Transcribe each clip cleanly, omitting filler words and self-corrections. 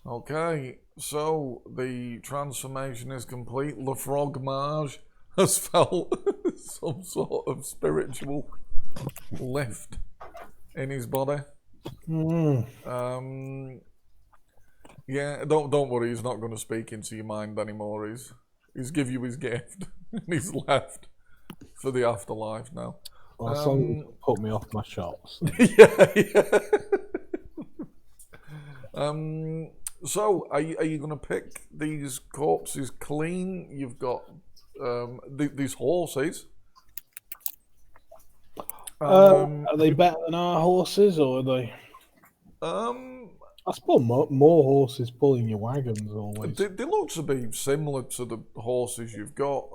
Okay, so the transformation is complete. Le Frog Mage has felt some sort of spiritual lift in his body. Yeah, don't worry, he's not going to speak into your mind anymore. He's give you his gift and he's left for the afterlife now. Well, as long as you put me off my shots. yeah. So, are you going to pick these corpses clean? You've got these horses. Are they better than our horses, or are they? I suppose more horses pulling your wagons always. They look to be similar to the horses you've got.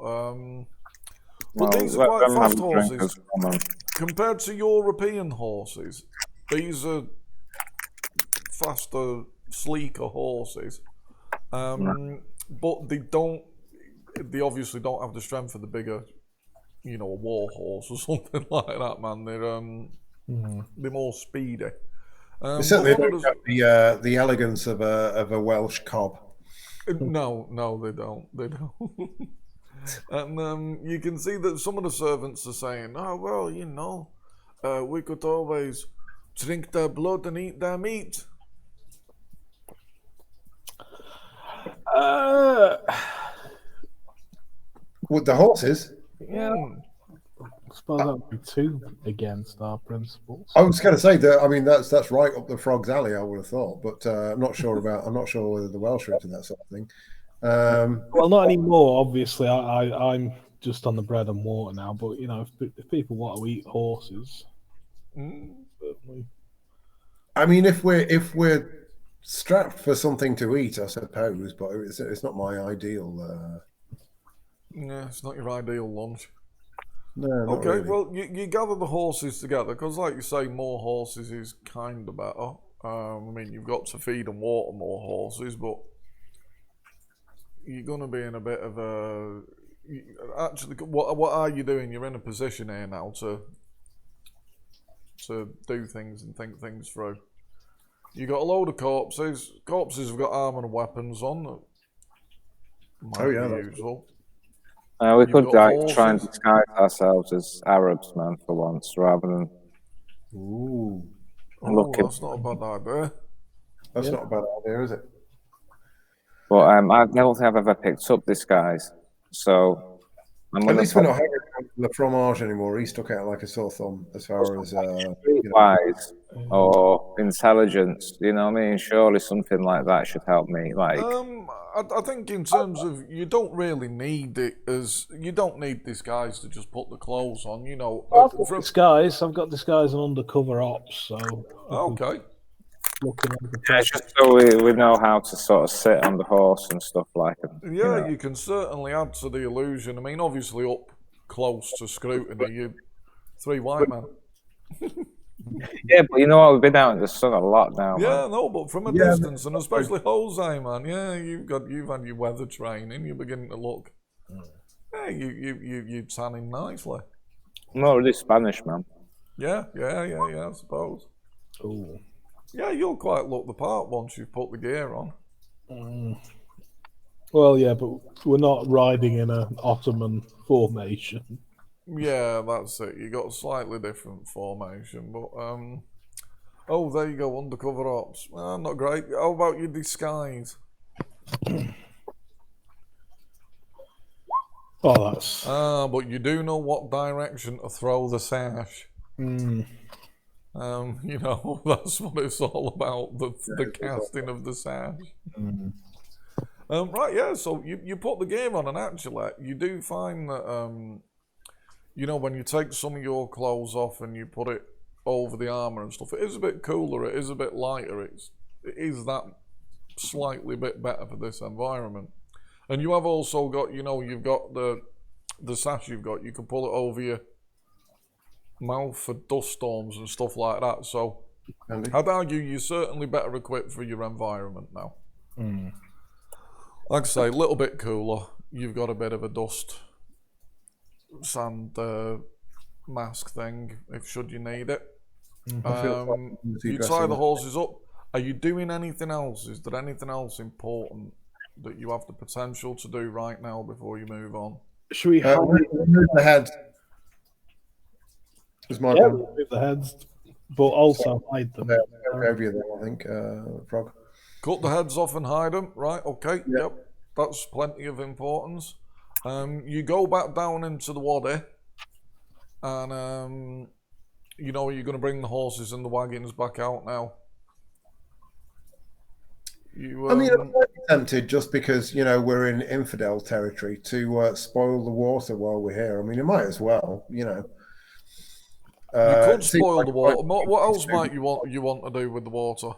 But these are quite fast horses. Compared to European horses, these are faster, sleeker horses. But they obviously don't have the strength of the bigger, a war horse or something like that, man. They're more speedy. They certainly don't have the elegance of a Welsh cob. No, they don't. They don't. And you can see that some of the servants are saying, "Oh well, we could always drink their blood and eat their meat." With the horses? Yeah. I suppose that would be too against our principles. I was going to say that. I mean, that's right up the frog's alley. I would have thought, but I'm not sure whether the Welsh are into that sort of thing. Well, not anymore. Obviously, I'm just on the bread and water now. But if people want to eat horses, certainly. I mean, if we're strapped for something to eat, I suppose, but it's not my ideal. Yeah, it's not your ideal lunch. No. Okay, really. well, you gather the horses together because, like you say, more horses is kind of better. I mean, you've got to feed and water more horses, but you're going to be in a bit of a. Actually, what are you doing? You're in a position here now to do things and think things through. You got a load of corpses. Corpses have got armor and weapons on. Might be useful. We could try and disguise ourselves as Arabs, man, for once, rather than. Ooh. That's not a bad idea. That's not a bad idea, is it? But I don't think I've ever picked up disguise, so. At least we're not hanging around the fromage anymore. He stuck out like a sore thumb as far as wise or intelligence. You know what I mean? Surely something like that should help me. Like, I think in terms of you don't really need it you don't need disguise to just put the clothes on. I've got disguise and undercover ops. So okay. It's just so we know how to sort of sit on the horse and stuff like it. Yeah, you can certainly add to the illusion. I mean, obviously up close to scrutiny, you 3 white men. Yeah, but you know what? We've been out in the sun a lot now. Yeah, no, but from a distance, and especially Jose, man. Yeah, you've had your weather training. You're beginning to look. Yeah, you tanning nicely. I'm not really Spanish, man. Yeah, I suppose. Ooh. Yeah, you'll quite look the part once you've put the gear on. Well, yeah, but we're not riding in an Ottoman formation. Yeah, that's it. You got a slightly different formation, but oh, there you go, undercover ops. Not great. How about your disguise? Oh, that's. But you do know what direction to throw the sash. That's what it's all about, the casting of the sash. Right, yeah, so you put the gear on, and actually, you do find that, when you take some of your clothes off and you put it over the armour and stuff, it is a bit cooler, it is a bit lighter, it is that slightly bit better for this environment. And you have also got, you've got the sash you've got, you can pull it over your mouth for dust storms and stuff like that. So I'd argue you're certainly better equipped for your environment now. Like I say, a little bit cooler. You've got a bit of a dust sand mask thing, if should you need it. You tie the horses up. Are you doing anything else? Is there anything else important that you have the potential to do right now before you move on? Should we remove the heads? Is my plan. remove the heads, but also hide them. Over you there, I think, Frog. Cut the heads off and hide them. Right, okay, yep. That's plenty of importance. You go back down into the wadi, and you know, you're going to bring the horses and the wagons back out now. I mean, I'm tempted just because, you know, we're in infidel territory to spoil the water while we're here. I mean, you might as well, you know. You could spoil the water. What else might you want to do with the water?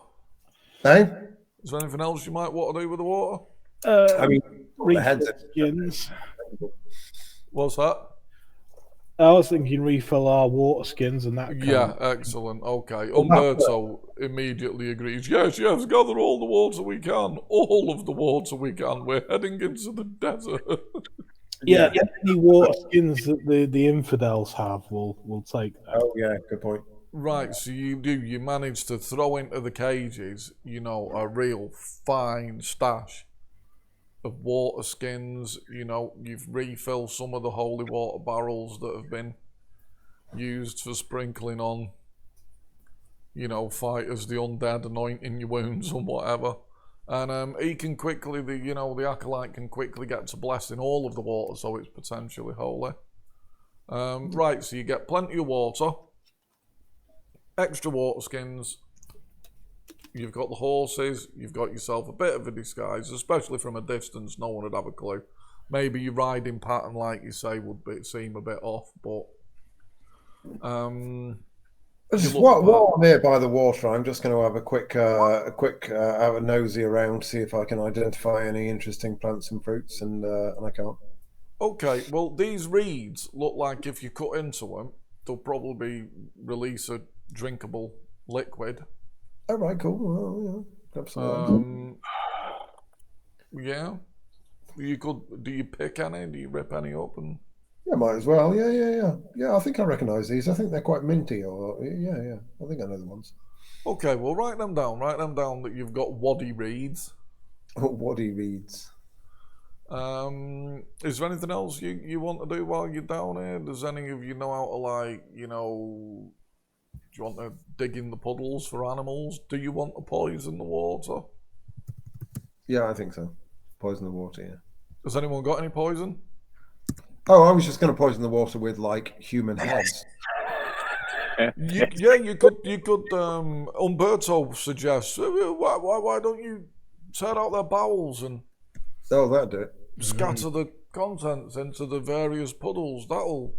Hey? Is there anything else you might want to do with the water? I mean, the heads skins. What's that? I was thinking refill our water skins and that. Yeah, excellent. Okay. Umberto immediately agrees. Yes, gather all the water we can. All of the water we can. We're heading into the desert. Yeah, any water skins that the infidels have, we'll take that. Oh, yeah, good point. Right, so you manage to throw into the cages, you know, a real fine stash of water skins. You know, you've refilled some of the holy water barrels that have been used for sprinkling on, you know, fighters, the undead, anointing your wounds and whatever. And he can quickly, the acolyte can quickly get to blessing all of the water, so it's potentially holy. Right, so you get plenty of water, extra water skins. You've got the horses. You've got yourself a bit of a disguise, especially from a distance. No one would have a clue. Maybe your riding pattern, like you say, would seem a bit off, but while I'm here by the water, I'm just going to have a quick have a nosy around, see if I can identify any interesting plants and fruits, and I can't. Okay, well, these reeds look like if you cut into them, they'll probably release a drinkable liquid. Oh, right, cool. Well, yeah, absolutely. Yeah. You could. Do you pick any? Do you rip any up? And yeah, might as well. Yeah. I think I recognise these. I think they're quite minty. Or yeah. I think I know the ones. Okay, well, write them down. Write them down that you've got wadi reeds. Wadi reeds. Is there anything else you want to do while you're down here? Does any of you know how to, like, you know, do you want to dig in the puddles for animals? Do you want to poison the water? Yeah, I think so. Poison the water, yeah. Has anyone got any poison? Oh, I was just going to poison the water with, like, human heads. You could. Umberto suggests, why don't you tear out their bowels and that'd do it. Scatter the contents into the various puddles. That'll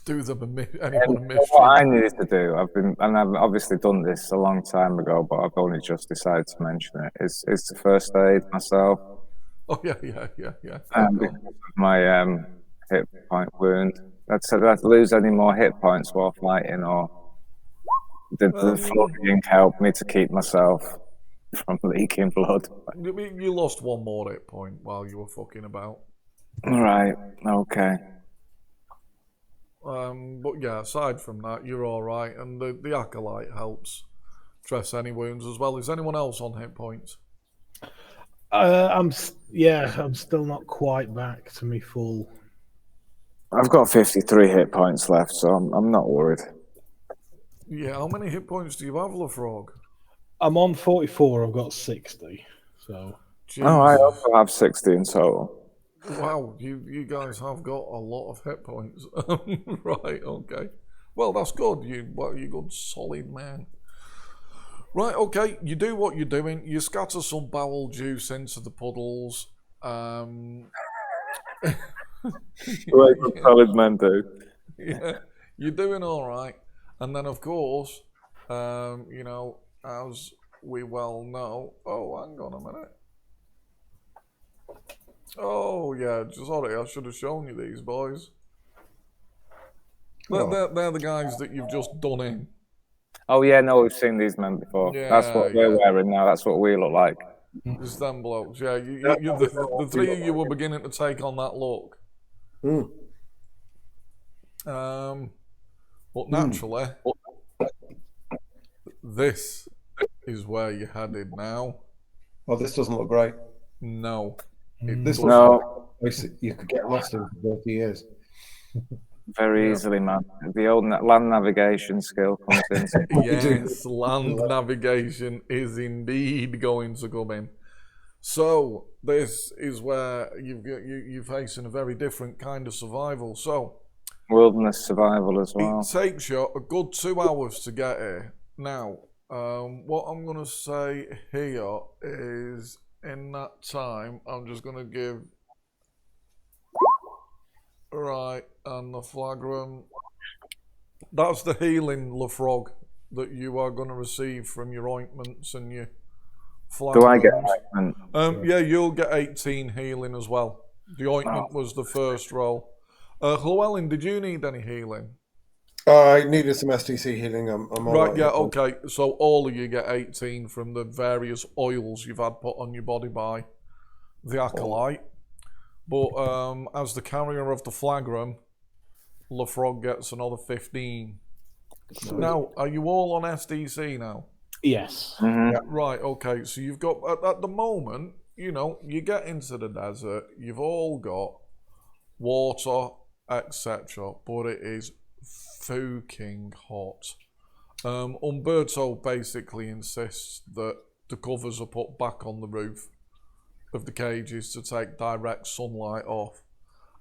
do them anyone a mischief. What I needed to do, I've obviously done this a long time ago, but I've only just decided to mention it. Is to first aid myself. Oh yeah. Because of my hit point wound. I'd lose any more hit points while fighting, or did the flooding help me to keep myself from leaking blood? You lost one more hit point while you were fucking about. Right. Okay. But yeah, aside from that, you're all right, and the acolyte helps dress any wounds as well. Is anyone else on hit points? I'm still not quite back to me full. I've got 53 hit points left, so I'm not worried. Yeah, how many hit points do you have, LaFrog? I'm on 44. I've got 60. So. Jesus. Oh, I also have 60 in total. Wow, you guys have got a lot of hit points. Right, okay. Well, that's good. You're a good, solid man. Right, okay. You do what you're doing. You scatter some bowel juice into the puddles. Like what solid men do. Yeah, you're doing all right. And then, of course, you know, as we well know. Oh, hang on a minute. Oh, yeah, sorry, I should have shown you these boys. They're the guys that you've just done in. Oh, yeah, no, we've seen these men before. Yeah, that's what we're wearing now. That's what we look like. It's them blokes, yeah. The three of you were beginning to take on that look. But naturally, this is where you're headed now. Well, this doesn't look great. No. This No. looks like you could get lost in for 30 years. Very easily, man. The old land navigation skill comes in. Yes, land navigation is indeed going to come in. So this is where you're facing a very different kind of survival. So Wilderness survival as well. it takes you a good 2 hours to get here. Now, what I'm going to say here is, in that time, I'm just going to give... Right, and the flagrum. That's the healing, Lefrog, that you are going to receive from your ointments and your flagrums. Do I get ointment? Yeah, you'll get 18 healing as well. The ointment was the first roll. Llewellyn, did you need any healing? I needed some STC healing. I'm all Right, yeah, okay. So all of you get 18 from the various oils you've had put on your body by the Acolyte. But as the carrier of the flagrum, Lefrog gets another 15. Now, are you all on SDC now? Yes. Mm-hmm. Yeah. Right, okay. So you've got, at the moment, you know, you get into the desert, you've all got water, etc. But it is fucking hot. Umberto basically insists that the covers are put back on the roof of the cages to take direct sunlight off.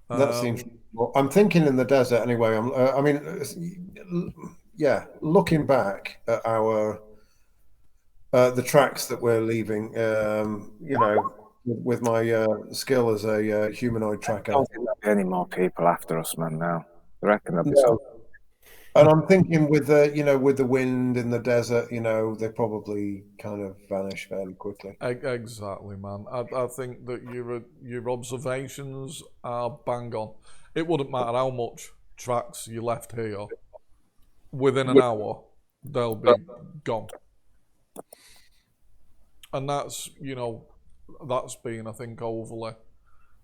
That seems. Well, I'm thinking in the desert anyway. I mean, yeah. Looking back at our the tracks that we're leaving, you know, with my skill as a humanoid I tracker. don't think there'll be any more people after us, man. Now, I reckon there'll be No. some. And I'm thinking with the, you know, with the wind in the desert, you know, they probably kind of vanish fairly quickly. Exactly, man. I think that your observations are bang on. It wouldn't matter how much tracks you left here. Within an hour, they'll be gone. And that's, you know, that's been, I think, overly.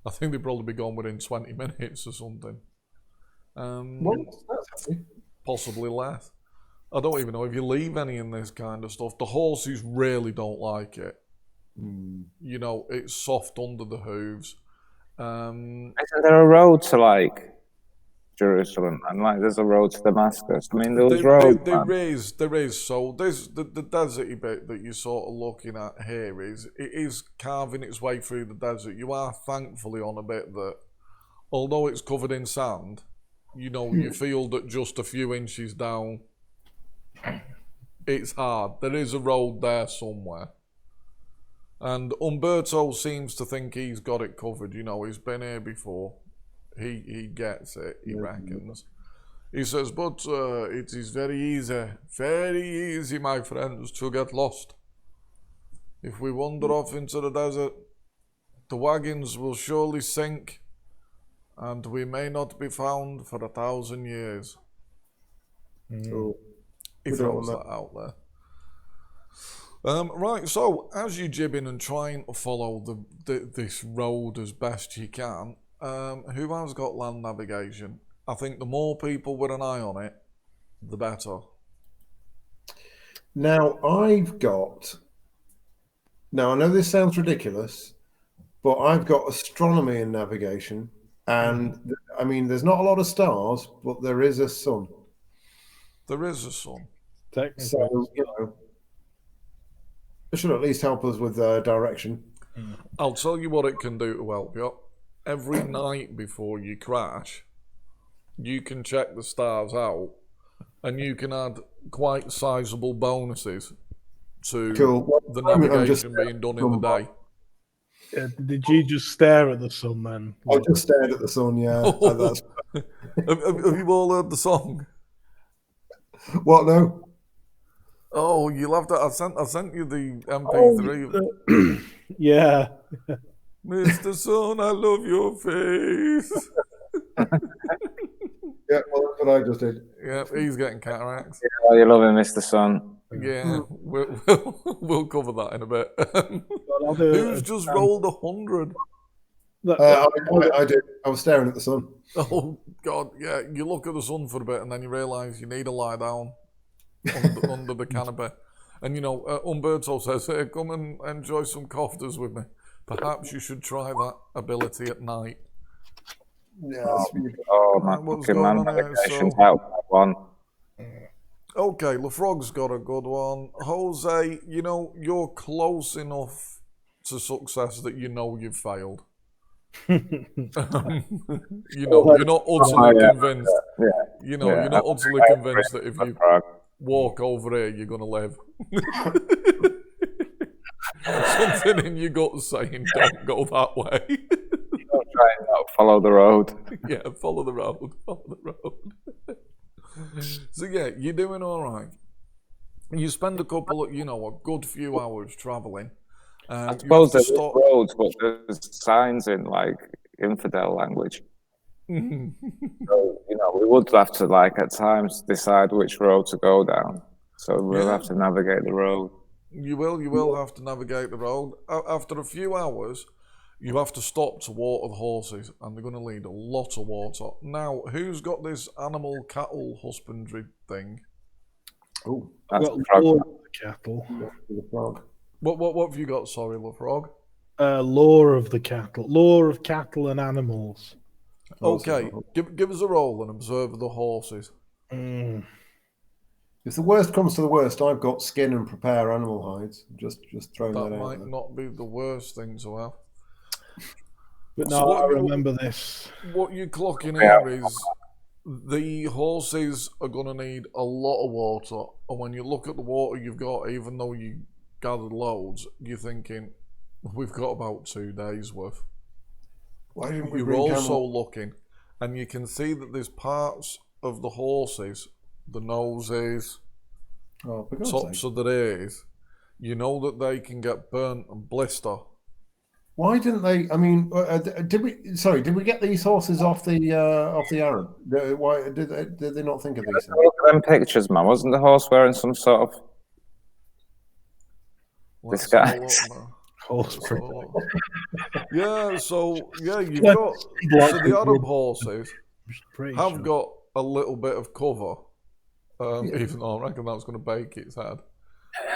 I think they'd probably be gone within 20 minutes or something. Well, that's happy. Possibly less. I don't even know if you leave any in this kind of stuff. The horses really don't like it. You know, it's soft under the hooves. Isn't there a road to like Jerusalem? And like, there's a road to Damascus. I mean, there is. There is. So this the deserty bit that you're sort of looking at here is it is carving its way through the desert. You are thankfully on a bit that, although it's covered in sand, you know, you feel that just a few inches down, it's hard. There is a road there somewhere. And Umberto seems to think he's got it covered. You know, he's been here before. He gets it, he reckons. He says, but it is very easy, my friends, to get lost. If we wander off into the desert, the wagons will surely sink, and we may not be found for 1,000 years. So, He throws that out there. Right, so as you're jibbing and trying to follow this road as best you can, who has got land navigation? I think the more people with an eye on it, the better. now I've got. Now I know this sounds ridiculous, but I've got astronomy and navigation, and I mean, there's not a lot of stars, but there is a sun. There is a sun. Technically. So you know, it should at least help us with direction. I'll tell you what it can do to help you. Every night before you crash, you can check the stars out, and you can add quite sizable bonuses to the navigation being done in the day. Did you just stare at the sun then? I just stared at the sun. Yeah. Have you all heard the song? What? No. Oh, you loved it. I sent you the MP3. Yeah. Mr. Sun, I love your face. Yeah, well, that's what I just did. Yeah, he's getting cataracts. Oh, you love him, Mr. Sun. Yeah, we'll cover that in a bit. Who's just rolled 100? I did. I was staring at the sun. Oh God, yeah. You look at the sun for a bit, and then you realise you need to lie down under the canopy. And Umberto says, "Hey, come and enjoy some koftas with me. Perhaps you should try that ability at night." Yes. My What's fucking going man, on here? medication's So- out that one. Okay, LaFrog's got a good one. Jose, you're close enough to success that you've failed. You're not utterly convinced. You're not utterly convinced that if you walk over here, you're going to live. Something in your gut saying, don't go that way. Don't try and not follow the road. Yeah, follow the road. Follow the road. So yeah, you're doing all right. You spend a couple of, a good few hours traveling. I suppose there's roads, but there's signs in like infidel language. So, we would have to at times decide which road to go down. So we'll have to navigate the road. You will have to navigate the road. After a few hours, you have to stop to water the horses, and they're going to need a lot of water. Now, who's got this animal cattle husbandry thing? Oh, That's Got the frog. lore of the cattle. the frog. What have you got? Sorry, LaFrog. Lore of the cattle. Lore of cattle and animals. Okay, give us a roll and observe the horses. If the worst comes to the worst, I've got skin and prepare animal hides. Just throwing that That out might there. not be the worst thing to have. But So no, what I you- remember this. What you're clocking here is the horses are going to need a lot of water. And when you look at the water you've got, even though you gathered loads, you're thinking, we've got about 2 days worth. Why didn't we You're bring also camel? looking, and you can see that there's parts of the horses, the noses, Oh, for God's tops sake. of their ears, that they can get burnt and blister. Why didn't they? I mean, did we? Sorry, did we get these horses off the Arab? Why did they not think of these things? Look at them pictures, man. Wasn't the horse wearing some sort of Let's guy. have a look, man. Horse Let's have a look. You've got so the Arab horses pretty have sure. got a little bit of cover, even though I reckon that's going to bake its head.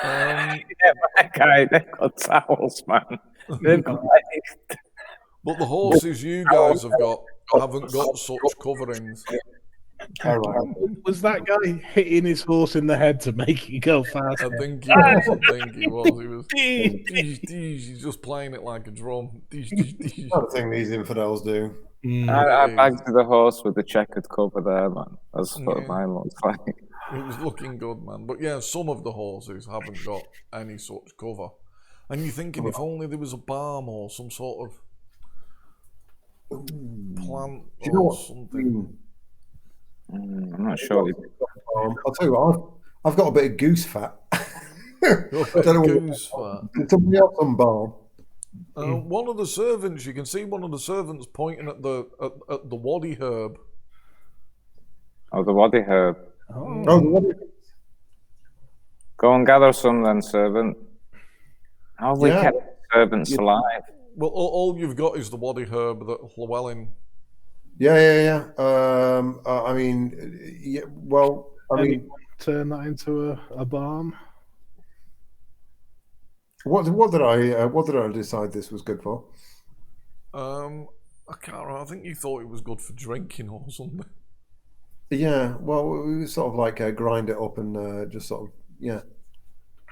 that guy? They've got towels, man. They've got But the horses you guys have got haven't got such coverings. All right. Was that guy hitting his horse in the head to make it go fast? I think he was. He's just playing it like a drum. Not a thing these infidels do. I bagged the horse with the checkered cover there, man. That's what Yeah. mine looks like. It was looking good, man. But yeah, some of the horses haven't got any such cover. And you're thinking if only there was a balm or some sort of plant Do you know or what? something. I'm not sure. I'll tell you what. I've got a bit of goose fat. Don't know what- Goose fat. Can somebody else on balm? One of the servants, you can see one of the servants pointing at the wadi herb. Oh, the wadi herb. Oh, what is it? Go and gather some then, servant. How have we Yeah. kept servants alive? Well, all you've got is the wadi herb that Llewellyn. Yeah. I mean, yeah. Well, I mean, Turn that into a balm. what did I decide this was good for? I can't remember. I think you thought it was good for drinking or something. Yeah. Well, we sort of like grind it up and just sort of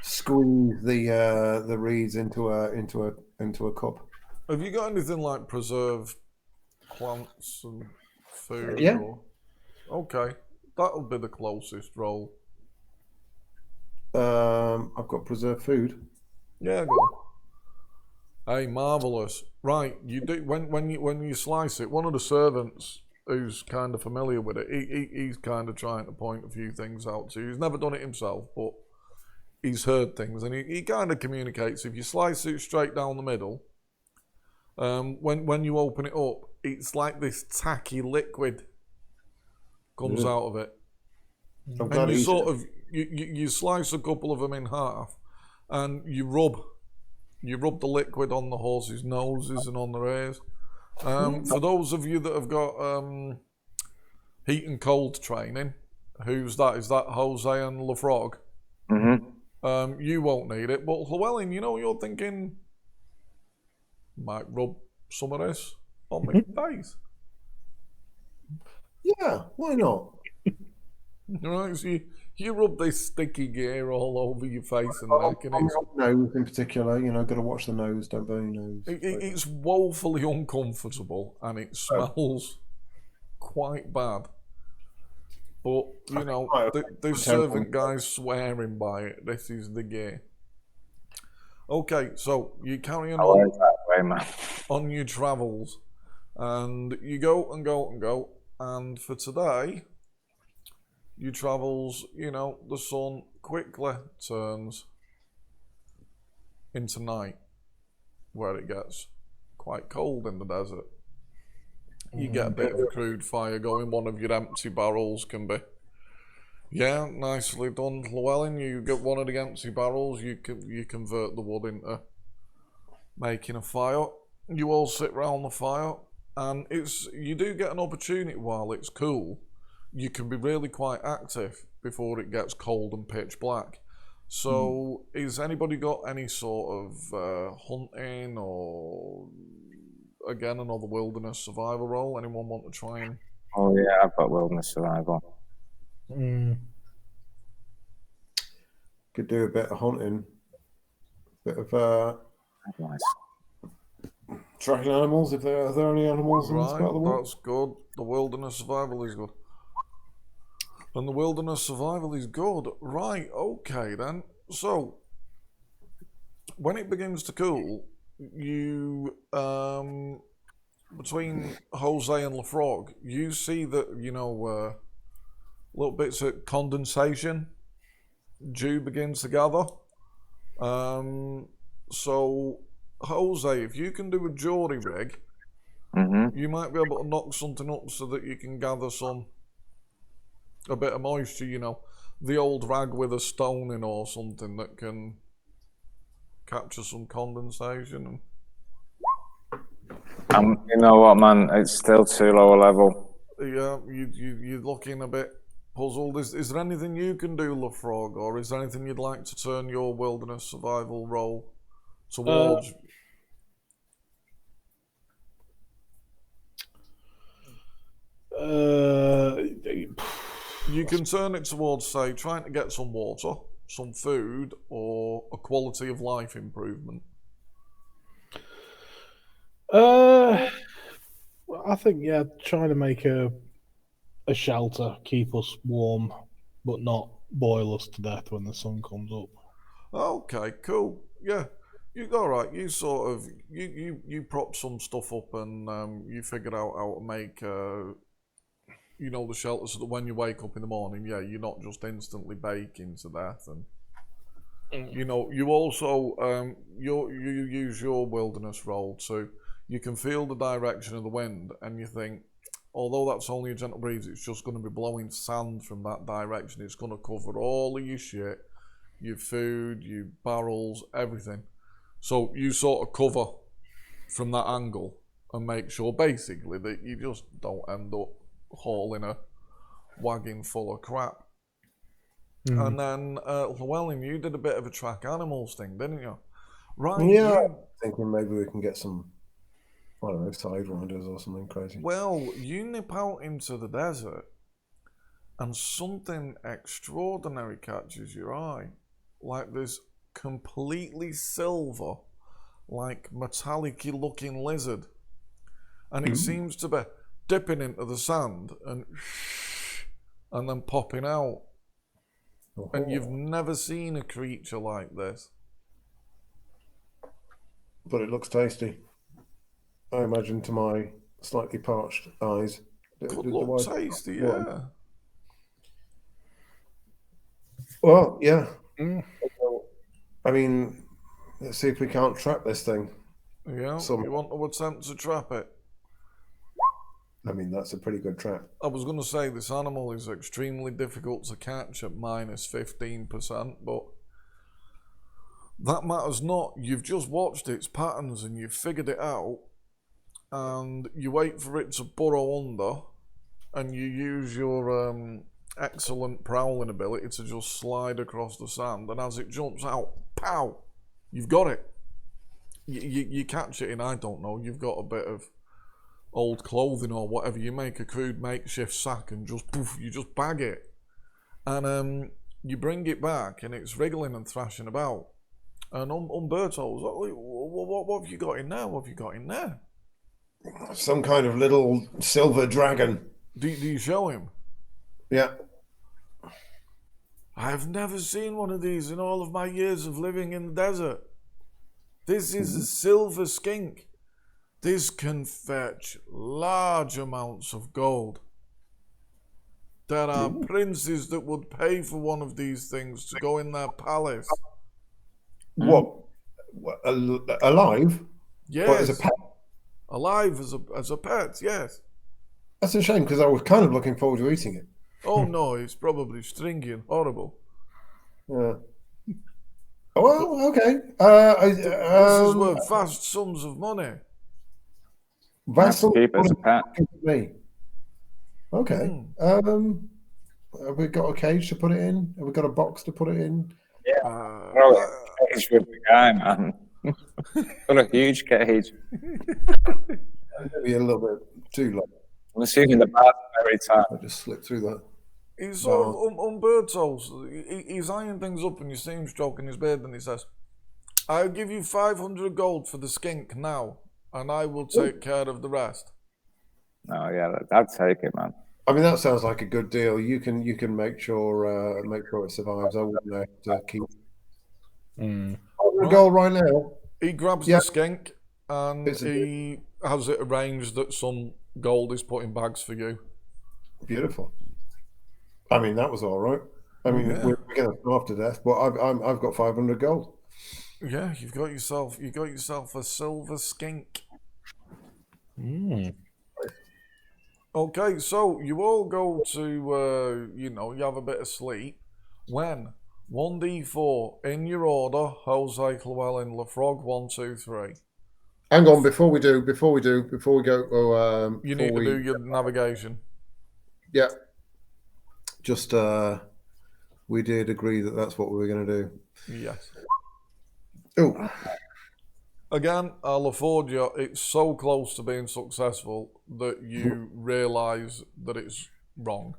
squeeze the reeds into a cup. Have you got anything like preserved plants and food? Yeah. Okay, that'll be the closest roll. I've got preserved food. Yeah, go on. Hey, marvelous. Right, you do when you slice it. One of the servants who's kind of familiar with it, he's kind of trying to point a few things out to you. He's never done it himself, but he's heard things, and he kind of communicates. If you slice it straight down the middle, when you open it up, it's like this tacky liquid comes out of it. I'm glad And you he's- sort of you slice a couple of them in half, and you rub the liquid on the horses' noses and on their ears. For those of you that have got heat and cold training, who's that? Is that Jose and LaFrog? Mm-hmm. You won't need it. But Llewellyn, you're thinking, might rub some of this on my face. Yeah, why not? Right, so you rub this sticky gear all over your face and neck, and On it's your nose in particular, got to watch the nose, don't burn your nose. it's woefully uncomfortable, and it smells quite bad. But the servant guy's swearing by it. This is the gear. Okay, so you carry on that way, man. on your travels, and you go and go and go. And for today, your travels, the sun quickly turns into night, where it gets quite cold in the desert. You get a bit of a crude fire going. One of your empty barrels can be. Yeah, nicely done, Llewellyn. You get one of the empty barrels. You convert the wood into making a fire. You all sit round the fire, and you do get an opportunity while it's cool. You can be really quite active before it gets cold and pitch black. So, has anybody got any sort of hunting or, again, another wilderness survival role? Anyone want to try and... Oh, yeah, I've got wilderness survival. Could do a bit of hunting. Bit of Nice. tracking animals, if there are any animals in this part of the world. That's good. The wilderness survival is good. And the wilderness survival is good. Right, okay then. So, when it begins to cool, you, between Jose and Lefrog, you see that, little bits of condensation, dew begins to gather. So, Jose, if you can do a Geordie rig, you might be able to knock something up so that you can gather a bit of moisture, the old rag with a stone in or something that can capture some condensation. You know what, man? It's still too low a level. Yeah, you're looking a bit puzzled. Is there anything you can do, Lefrog, or is there anything you'd like to turn your wilderness survival role towards? You can turn it towards, say, trying to get some water, some food, or a quality of life improvement. I think, trying to make a shelter, keep us warm, but not boil us to death when the sun comes up. Okay, cool. Yeah, all right. You sort of you prop some stuff up and you figured out how to make the shelter so that when you wake up in the morning, you're not just instantly baking to death. And you also you use your wilderness role to. You can feel the direction of the wind, and you think, although that's only a gentle breeze, it's just going to be blowing sand from that direction. It's going to cover all of your shit, your food, your barrels, everything. So you sort of cover from that angle and make sure, basically, that you just don't end up hauling a wagon full of crap. And then, Llewellyn, you did a bit of a track animals thing, didn't you? Right. Yeah, thinking maybe we can get some, I don't know, sidewinders or something crazy. Well, you nip out into the desert and something extraordinary catches your eye. Like this completely silver, like metallic-y looking lizard. And it seems to be dipping into the sand and then popping out. And you've never seen a creature like this. But it looks tasty. I imagine to my slightly parched eyes. Could look tasty, yeah. Well, yeah. I mean, let's see if we can't trap this thing. Yeah, you want to attempt to trap it? I mean, that's a pretty good trap. I was going to say this animal is extremely difficult to catch at minus 15%, but that matters not. You've just watched its patterns and you've figured it out, and you wait for it to burrow under, and you use your excellent prowling ability to just slide across the sand, and as it jumps out, pow, you've got it. You catch it in, I don't know, you've got a bit of old clothing or whatever, you make a crude makeshift sack and just poof, you just bag it. And you bring it back and it's wriggling and thrashing about. And Umberto's, what have you got in there? What have you got in there? Some kind of little silver dragon. Do you show him? Yeah. I've never seen one of these in all of my years of living in the desert. This is a silver skink. This can fetch large amounts of gold. There are princes that would pay for one of these things to go in their palace. What? Alive? Yes. What, as a pet? Alive as a pet, yes. That's a shame because I was kind of looking forward to eating it. Oh no, it's probably stringy and horrible. Yeah. Well, okay. This is worth vast sums of money. Vassal. Keep it as a pet. Me. Okay. Have we got a cage to put it in? Have we got a box to put it in? Yeah. Cage with the guy, man. Got a huge cage. Maybe a little bit too long. I'm assuming the bath's very tight. I just slipped through that. He's sort of Umberto's. He's eyeing things up and you see him stroking his beard and he says, I'll give you 500 gold for the skink now, and I will take care of the rest. Oh yeah, I'd take it, man. I mean, that sounds like a good deal. You can make sure it survives. I wouldn't have to keep. Gold right now. He grabs the skink and he has it arranged that some gold is put in bags for you. Beautiful. I mean, that was all right. I mean, we're going to starve to death, but I've got 500 gold. Yeah, you got yourself a silver skink. Okay, so you all go to you have a bit of sleep. When 1d4 in your order, Jose, Llewellyn, Lafrog, 1, 2, 3. Hang on, before we go, you need to do your navigation. Yeah. Just we did agree that that's what we were going to do. Yes. Oh. Again, I'll afford you. It's so close to being successful that you realise that it's wrong.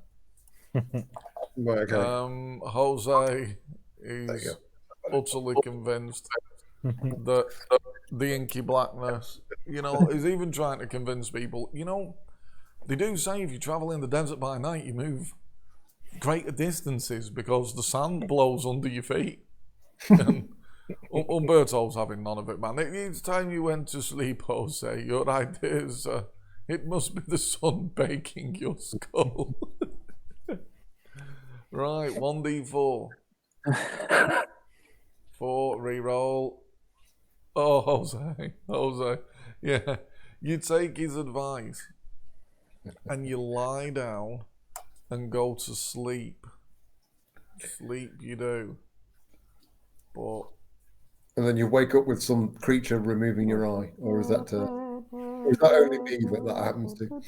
Right, okay. Jose is utterly convinced that the inky blackness, is even trying to convince people, they do say if you travel in the desert by night, you move greater distances because the sand blows under your feet. And Umberto's having none of it, man. Each time you went to sleep, Jose, your idea is it must be the sun baking your skull. Right, 1d4. 4, reroll. Oh, Jose. Yeah, you take his advice and you lie down and go to sleep. Sleep you do. But... And then you wake up with some creature removing your eye, or is that only me that happens to?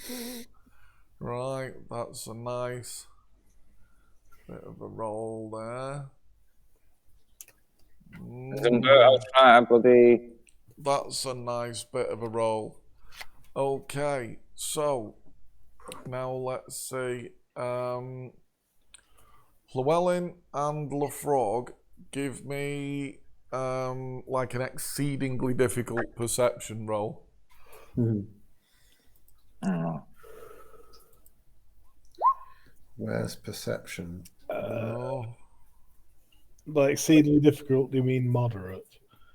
Right, that's a nice bit of a roll there. I'll try, buddy. That's a nice bit of a roll. Okay, so now let's see. Llewellyn and Lafrog, give me like an exceedingly difficult perception roll. Where's perception? Like exceedingly difficult, do you mean moderate?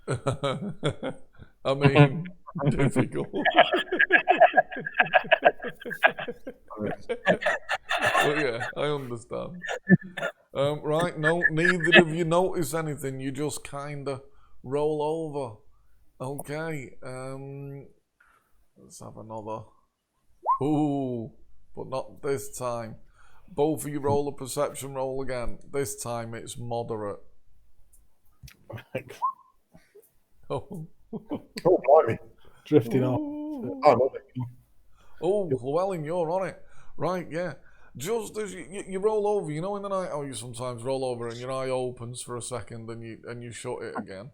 I mean, difficult. But yeah, I understand. Right, no, neither of you notice anything. You just kind of roll over. Okay, let's have another. Ooh, but not this time. Both of you roll a perception roll again. This time it's moderate. Oh, blimey. Drifting off. Oh, Llewellyn, you're on it. Right, yeah. just as you roll over, you know in the night how you sometimes roll over and your eye opens for a second and you shut it again.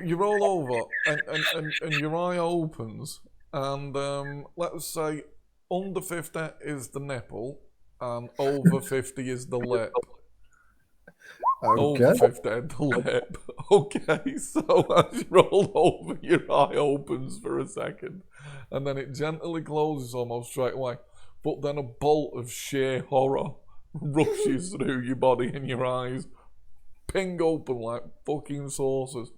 You roll over and your eye opens and let's say under 50 is the nipple and over 50 is the lip. Okay. Over 50 is the lip. Okay, so as you roll over, your eye opens for a second and then it gently closes almost straight away. But then a bolt of sheer horror rushes through your body and your eyes ping open like fucking saucers.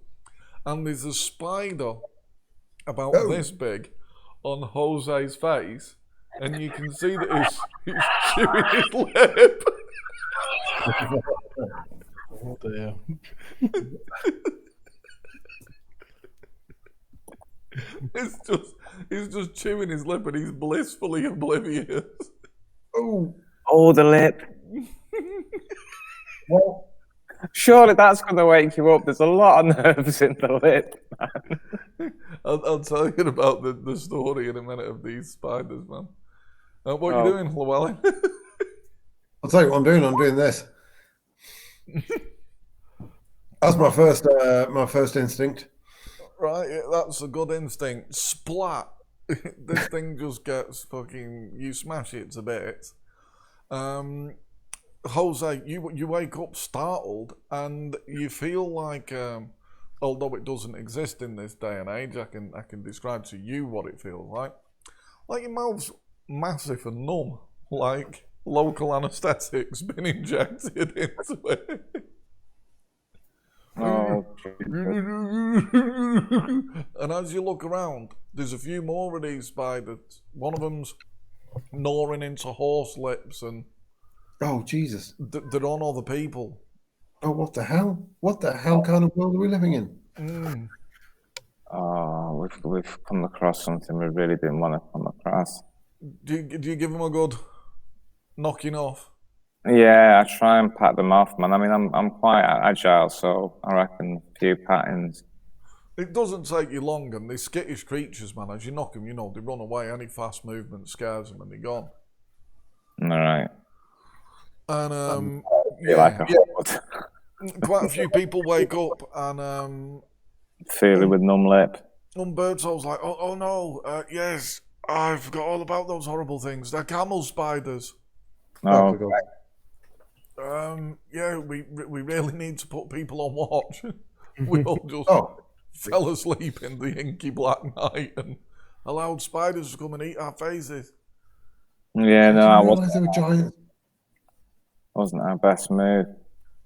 And there's a spider about this big on Jose's face, and you can see that he's chewing his lip. Oh dear. He's just chewing his lip and he's blissfully oblivious. Oh, the lip. Well, Surely that's going to wake you up. There's a lot of nerves in the lip, man. I'll tell you about the story in a minute of these spiders, man. What are you doing, Llewellyn? I'll tell you what I'm doing. I'm doing this. That's my first instinct. Right, yeah, that's a good instinct. Splat. This thing just gets fucking. You smash it to bits. Jose, you wake up startled and you feel like, although it doesn't exist in this day and age, I can describe to you what it feels like. Like your mouth's massive and numb, like local anaesthetic's been injected into it. Oh, And as you look around, there's a few more of these spiders. One of them's gnawing into horse lips and Oh Jesus! they're on other people. Oh, what the hell? What the hell kind of world are we living in? Oh, we've come across something we really didn't want to come across. Do you give them a good knocking off? Yeah, I try and pat them off, man. I mean, I'm quite agile, so I reckon a few pattings. It doesn't take you long, and they're skittish creatures, man. As you knock them, they run away. Any fast movement scares them, and they're gone. All right. And Like a horde. quite a few people wake up, and Feeling with numb lip. Umberto's like, oh no, yes, I forgot all about those horrible things. They're camel spiders. Oh, Yeah, we really need to put people on watch. We all just fell asleep in the inky black night and allowed spiders to come and eat our faces. yeah, no, I Realize they were giants. wasn't our best move.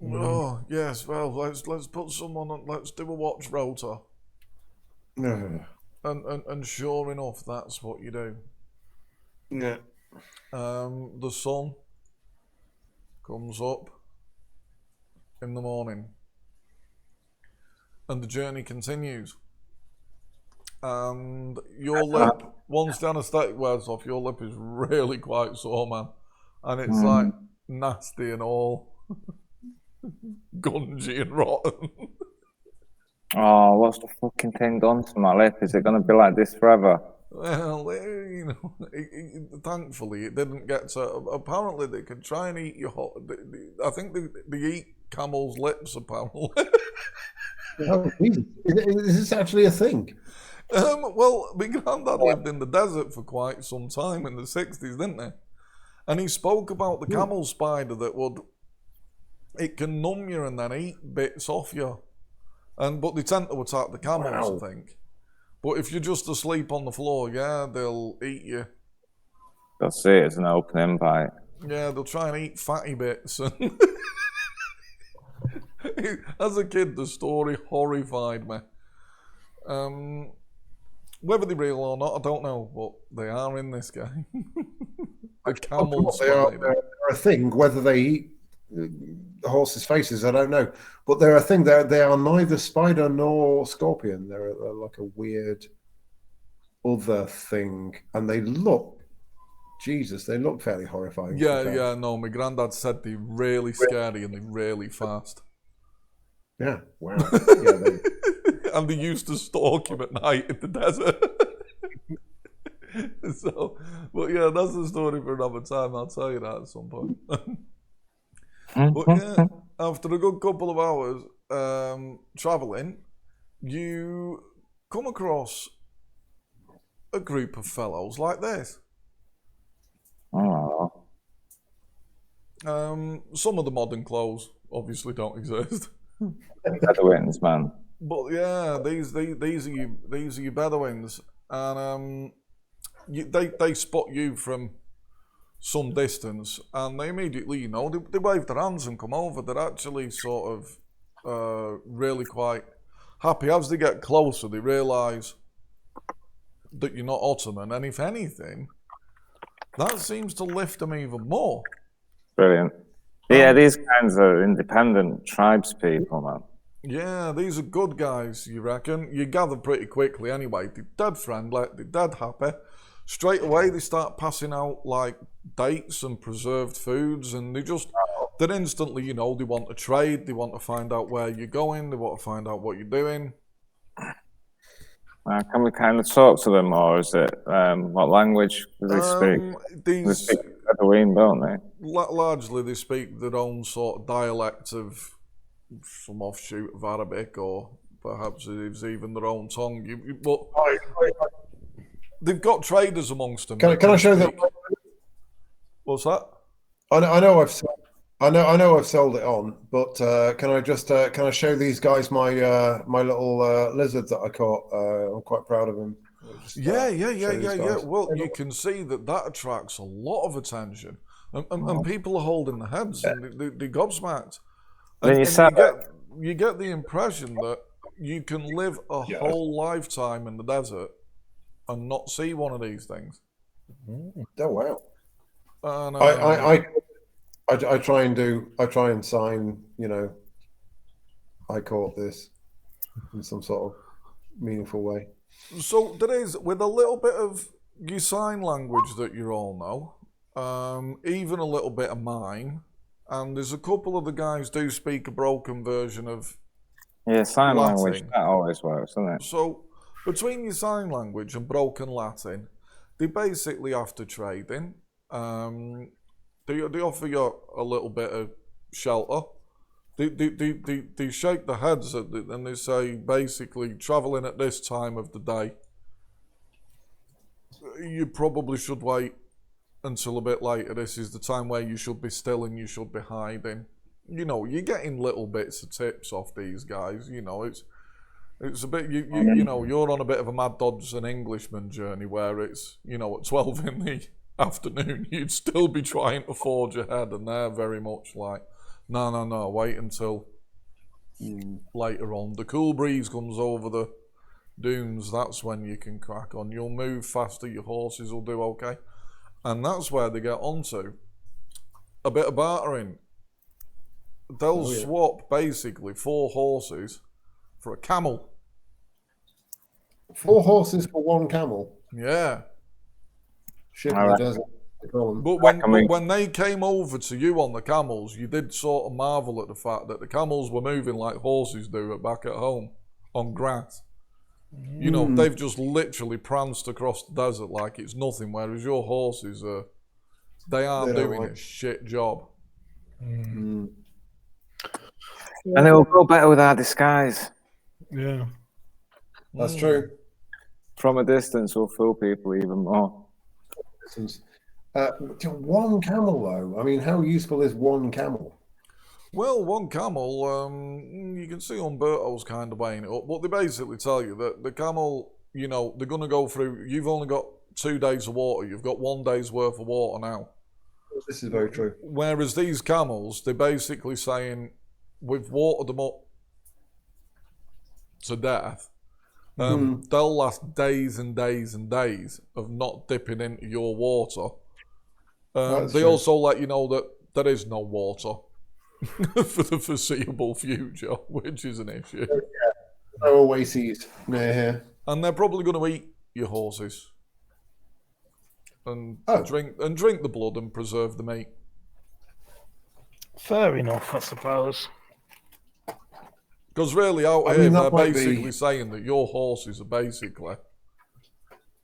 Oh yes, well let's put someone on. Let's do a watch rota. And sure enough, that's what you do. Yeah. The sun comes up in the morning, and the journey continues. And your lip, once the anaesthetic wears off, your lip is really quite sore, man, and it's like nasty and all gungy and rotten. Oh, what's the fucking thing done to my lip? Is it going to be like this forever? Well, thankfully it didn't get to. Apparently, they can try and eat your. I think they eat camels' lips. Apparently. Oh, Jesus. Is this actually a thing? Well, my granddad lived in the desert for quite some time in the 60s, didn't he? And he spoke about the camel spider that it can numb you and then eat bits off you. But they tend to attack the camels, I think. But if you're just asleep on the floor, yeah, they'll eat you. They'll see it as an open invite. Yeah, they'll try and eat fatty bits. As a kid, the story horrified me. Whether they're real or not, I don't know, but they are in this game. The camel spider. They're a thing. Whether they eat the horses' faces, I don't know. But they're a thing. They are neither spider nor scorpion. They're like a weird other thing, and they look. Jesus, they look fairly horrifying. Yeah, no, my granddad said they're really scary and they're really fast. Yeah, wow. Yeah, And they used to stalk him at night in the desert. So, but yeah, that's the story for another time. I'll tell you that at some point. But yeah, after a good couple of hours traveling, you come across a group of fellows like this. Oh, Some of the modern clothes obviously don't exist. Bedouins, man. But yeah, these are your Bedouins, and they spot you from some distance, and they immediately, they wave their hands and come over. They're actually sort of really quite happy. As they get closer, they realise that you're not Ottoman, and if anything, that seems to lift them even more. Brilliant. Yeah, these kinds are independent tribes people, man. Yeah, these are good guys, you reckon? You gather pretty quickly anyway. They're dead friendly, they're dead happy. Straight away, they start passing out like dates and preserved foods, and they're instantly, they want to trade, they want to find out where you're going, they want to find out what you're doing. Can we kind of talk to them, or is it, what language do they speak? They speak Bedouin, don't they? Largely, they speak their own sort of dialect of some offshoot of Arabic, or perhaps it's even their own tongue. But they've got traders amongst them. Can I show them? What's that? I know I've sold it on, but can I show these guys my little lizard that I caught? I'm quite proud of him. Yeah. Well, you can see that attracts a lot of attention, and people are holding their heads and they gobsmacked. And you get the impression that you can live a whole lifetime in the desert and not see one of these things. Oh wow! And, I try and sign, I caught this in some sort of meaningful way. So there is, with a little bit of your sign language that you all know, even a little bit of mine, and there's a couple of the guys do speak a broken version of sign Latin. Language, that always works, doesn't it? So between your sign language and broken Latin, they basically have to trade in. They offer you a little bit of shelter. They shake their heads at it, and they say basically travelling at this time of the day, you probably should wait until a bit later. This is the time where you should be still and you should be hiding. You're getting little bits of tips off these guys. It's a bit you're on a bit of a Mad Dodds and Englishman journey where it's at 12 in the afternoon you'd still be trying to forge ahead, and they're very much like no, wait until later on. The cool breeze comes over the dunes, that's when you can crack on. You'll move faster, your horses will do okay. And that's where they get onto a bit of bartering. They'll swap basically 4 horses for a camel. 4 horses for 1 camel? Yeah. Shit in the desert. But when they came over to you on the camels, you did sort of marvel at the fact that the camels were moving like horses do back at home on grass. They've just literally pranced across the desert like it's nothing, whereas your horses they are doing a shit job. And it will go better with our disguise. Yeah. That's true. From a distance, we'll fool people even more. 1 camel, though. I mean, how useful is 1 camel? Well, 1 camel, you can see Umberto's kind of weighing it up, but they basically tell you that the camel, they're going to go through, you've only got 2 days of water, you've got 1 day's worth of water now. This is very true. Whereas these camels, they're basically saying, we've watered them up to death. They'll last days and days and days of not dipping into your water. They also let you know that there is no water for the foreseeable future, which is an issue. No oases near here. And they're probably going to eat your horses and drink the blood and preserve the meat. Fair enough, I suppose. Because really, out here, they're basically saying that your horses are basically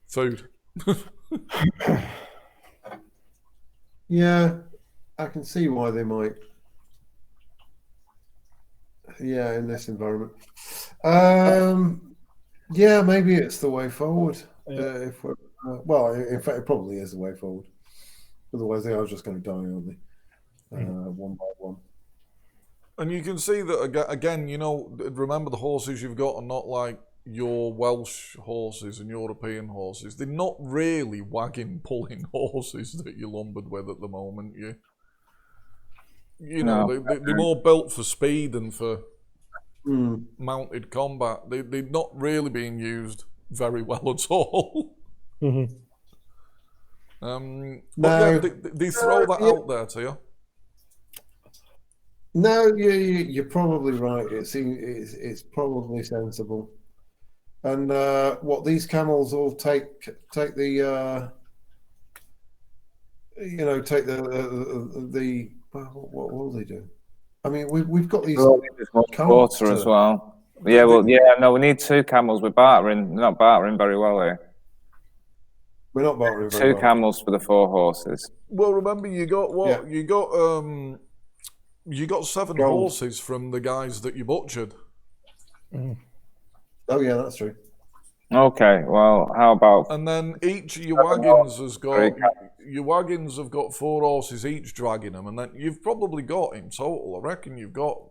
food. Yeah, I can see why they might. Yeah, in this environment. Yeah, maybe it's the way forward. Yeah. If we're, well, in fact, it probably is the way forward. Otherwise, they are just going to die, aren't they? One by one. And you can see that again. You know, remember the horses you've got are not like your Welsh horses and European horses. They're not really wagon pulling horses that you're lumbered with at the moment. You know, they're more built for speed and for mounted combat. They're not really being used very well at all. Mm-hmm. But yeah, they throw that out there to you. No, you're probably right. It's probably sensible. And what these camels will take the take the what will they do? I mean, we've got these water as well. Yeah, well, yeah, no, we need 2 camels. We're not bartering very well here. We're not bartering very well. 2 camels for the 4 horses. Well, remember you got what? Yeah. You got 7 horses from the guys that you butchered. Oh yeah, that's true. Okay, well, how about? And then each of your wagons have got 4 horses each dragging them, and then you've probably got in total. I reckon you've got.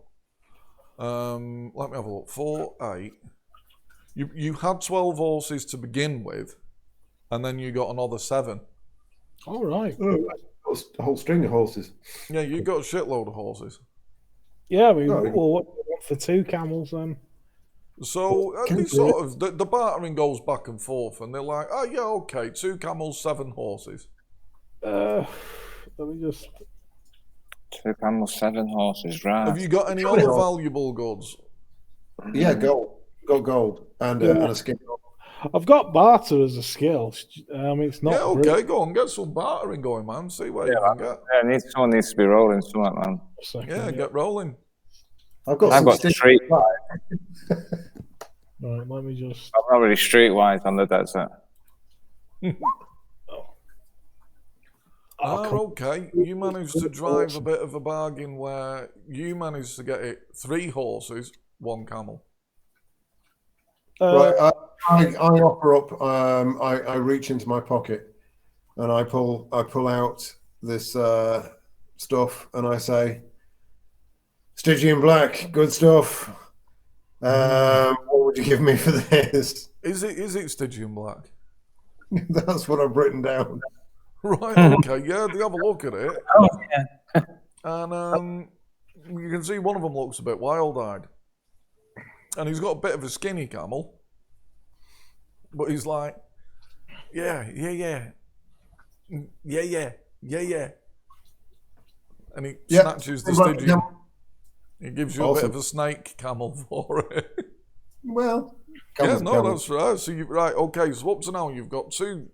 Let me have a look. 4, 8. You had 12 horses to begin with, and then you got another 7. All right. A whole string of horses. Yeah, you got a shitload of horses. Yeah, what do you want for 2 camels then? So the bartering goes back and forth, and they're like, "Oh yeah, okay, 2 camels, 7 horses." Let me just. 2 camels, 7 horses, right? Have you got any other valuable goods? Yeah, gold. Got gold and a skin. I've got barter as a skill. It's not. Yeah, okay, go on, get some bartering going, man. See what you can get. Yeah, someone needs to be rolling something, man. Yeah, get rolling. I've got street. Right, let me just. I'm not really streetwise on the desert. Okay. You managed to drive a bit of a bargain where you managed to get it 3 horses, 1 camel. Right, I offer up. I reach into my pocket, and I pull out this stuff, and I say, "Stygian black, good stuff. What would you give me for this?" Is it Stygian black? That's what I've written down. Right. Okay. Yeah. They have a look at it. Oh yeah. And you can see one of them looks a bit wild-eyed, and he's got a bit of a skinny camel, but he's like, yeah, and he snatches the Stygian. He gives you a bit of a snake camel for it. Well, that's right. So okay. So up to now, you've got 2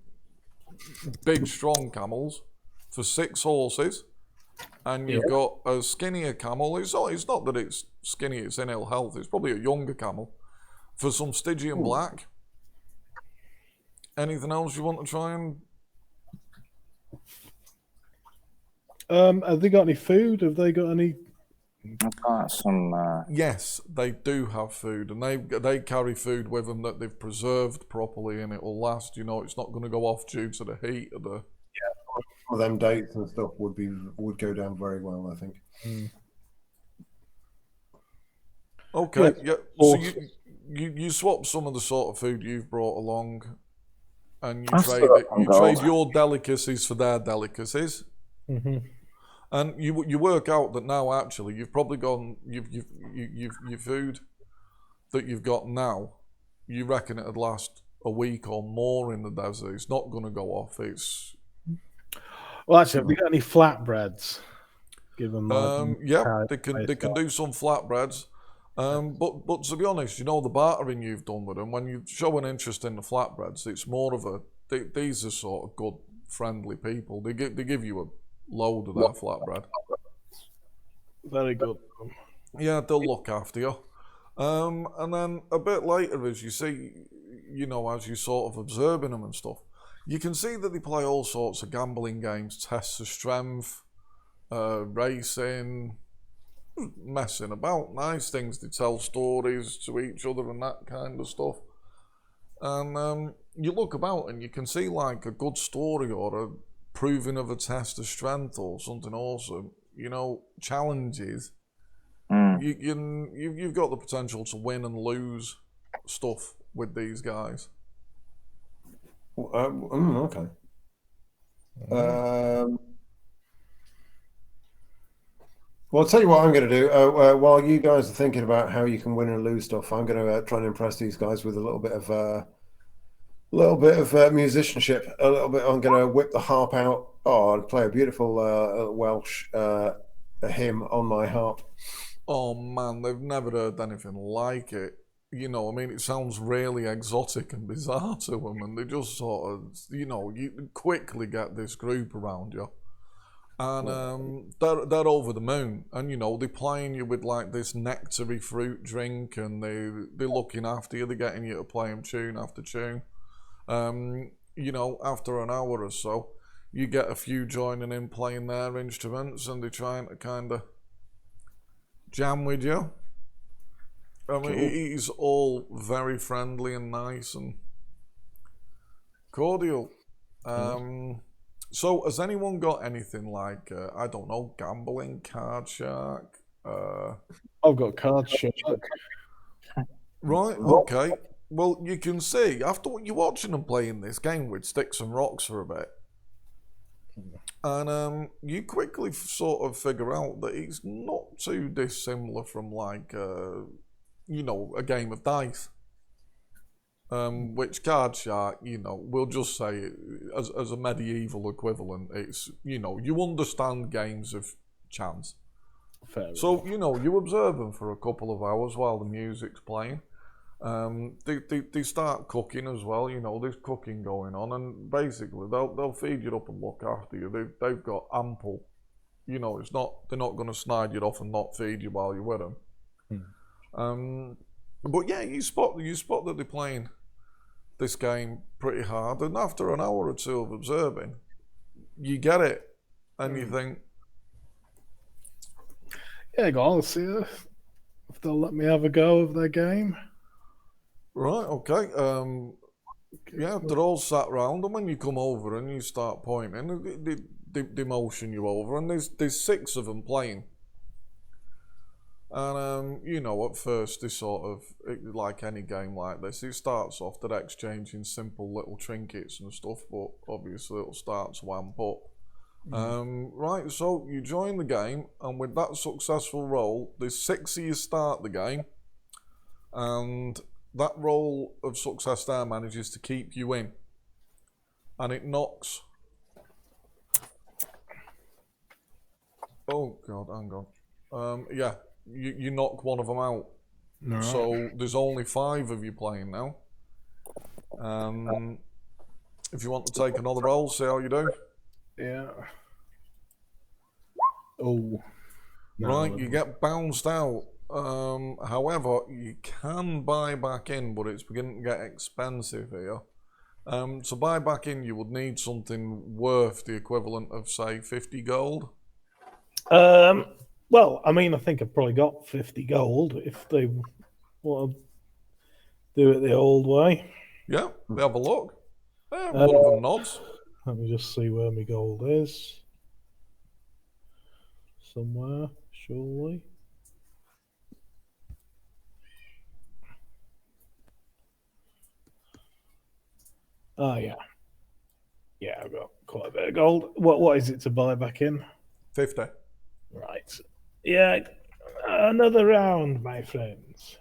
big, strong camels for 6 horses, and you've got a skinnier camel. It's not that it's skinny; it's in ill health. It's probably a younger camel for some Stygian black. Anything else you want to try and? Have they got any food? Have they got any? I've got some. Yes, they do have food, and they carry food with them that they've preserved properly, and it will last. You know, it's not going to go off due to the heat of the. Yeah, some of them dates and stuff would go down very well, I think. Okay, yeah. So you swap some of the sort of food you've brought along, and you trade your delicacies for their delicacies. Mm-hmm. And you work out that now actually you've probably gone your food that you've got now, you reckon it'd last a week or more in the desert. It's not going to go off. Well, actually, have you got any flatbreads? Give them. They can do some flatbreads. But to be honest, you know the bartering you've done with them. When you show an interest in the flatbreads, it's more of these are sort of good, friendly people. They give you a load of that flatbread. Very good. Yeah, they'll look after you. And then a bit later, as you see, as you sort of observing them and stuff, You can see that they play all sorts of gambling games, tests of strength, racing, messing about, nice things. They tell stories to each other and that kind of stuff. And you look about and you can see like a good story or a proving of a test of strength or something awesome. You know, challenges. You've got the potential to win and lose stuff with these guys. Okay. Well, I'll tell you what I'm going to do. While you guys are thinking about how you can win and lose stuff, I'm going to try and impress these guys with a little bit of musicianship. A little bit. I'm going to whip the harp out. Oh, and play a beautiful Welsh hymn on my harp. Oh man, they've never heard anything like it. You know, I mean, it sounds really exotic and bizarre to them, and they just sort of, you know, you quickly get this group around you. And they're over the moon, and you know they're playing you with like this nectary fruit drink, and they're looking after you. They're getting you to play them tune after tune. You know, after an hour or so, you get a few joining in playing their instruments, and they're trying to kind of jam with you. I mean, he's all very friendly and nice and cordial. So, has anyone got anything like, I don't know, gambling, card shark? I've got Card Shark. Right, okay. Well, you can see, after you're watching them playing this game with sticks and rocks for a bit, and you quickly sort of figure out that it's not too dissimilar from like, you know, a game of dice. Which Card Shark, you know, we'll just say as a medieval equivalent, it's, you know, you understand games of chance. Fair So, enough. you know, you observe them for a couple of hours while the music's playing. They start cooking as well, you know, there's cooking going on, and basically they'll feed you up and look after you. They've got ample, you know, it's not, they're not going to snide you off and not feed you while you're with them. But yeah, you spot that they're playing this game pretty hard, and after an hour or two of observing, you get it, and you think, Yeah, go on, let's see if they'll let me have a go of their game. right, okay, yeah, they're all sat round, and when you come over and you start pointing, they motion you over, and there's 6 of them playing. And, you know, at first they sort of, like any game like this, it starts off, they're exchanging simple little trinkets and stuff, but obviously it'll start to amp up. Right, so you join the game, and with that successful roll, there's 6 of you start the game, and that roll of success there manages to keep you in, and it knocks. Oh God, hang on. Yeah, you knock one of them out. Right. So there's only 5 of you playing now. If you want to take another roll, see how you do. Yeah. Oh. No, Right, you get bounced out. However, you can buy back in, but it's beginning to get expensive here. To buy back in, you would need something worth the equivalent of, say, 50 gold. Well, I mean, I think I've probably got 50 gold if they want to do it the old way. Yeah, they have a look. Yeah, one of them nods. Let me just see where my gold is. Somewhere, surely. Oh, yeah. Yeah, I've got quite a bit of gold. What is it to buy back in? 50. Right. Yeah, another round, my friends.